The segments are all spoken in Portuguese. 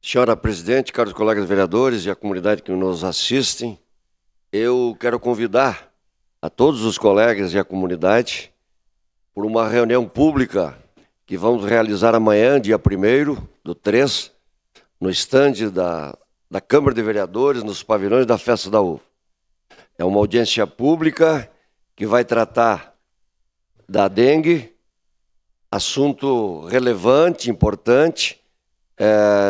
Senhora presidente, caros colegas vereadores e a comunidade que nos assistem, eu quero convidar a todos os colegas e a comunidade por uma reunião pública que vamos realizar amanhã, dia 1º/3, no estande da Câmara de Vereadores, nos pavilhões da Festa da Uva. É uma audiência pública que vai tratar da dengue, assunto relevante, importante,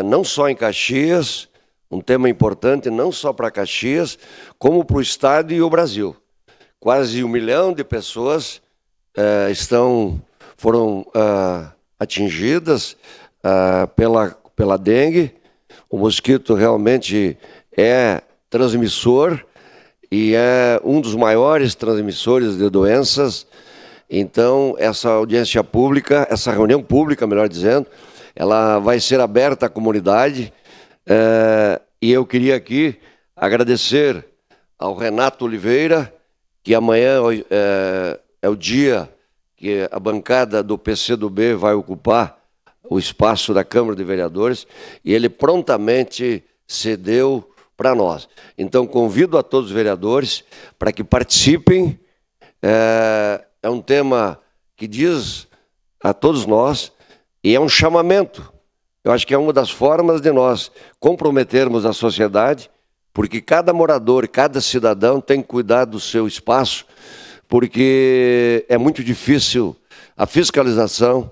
não só em Caxias, um tema importante não só para Caxias, como para o Estado e o Brasil. Quase 1 milhão de pessoas foram atingidas pela dengue. O mosquito realmente é transmissor e é um dos maiores transmissores de doenças. Então, essa audiência pública, essa reunião pública, melhor dizendo, ela vai ser aberta à comunidade, e eu queria aqui agradecer ao Renato Oliveira, que amanhã é o dia que a bancada do PCdoB vai ocupar o espaço da Câmara de Vereadores, e ele prontamente cedeu para nós. Então, convido a todos os vereadores para que participem. É um tema que diz a todos nós, e é um chamamento. Eu acho que é uma das formas de nós comprometermos a sociedade, porque cada morador, cada cidadão tem que cuidar do seu espaço, porque é muito difícil a fiscalização,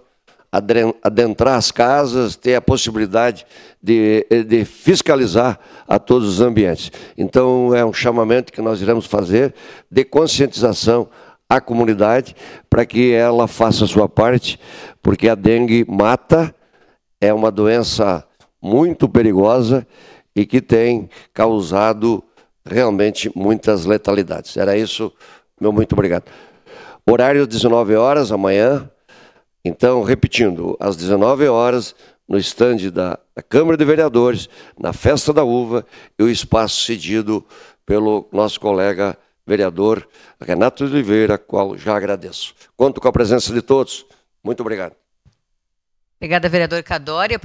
adentrar as casas, ter a possibilidade de fiscalizar a todos os ambientes. Então, é um chamamento que nós iremos fazer de conscientização à comunidade para que ela faça a sua parte, porque a dengue mata, é uma doença muito perigosa e que tem causado realmente muitas letalidades. Era isso, meu muito obrigado. Horário 19 horas amanhã. Então, repetindo, às 19 horas, no estande da Câmara de Vereadores, na Festa da Uva, e o espaço cedido pelo nosso colega vereador Renato Oliveira, qual já agradeço. Conto com a presença de todos. Muito obrigado. Obrigada, vereador Cadória.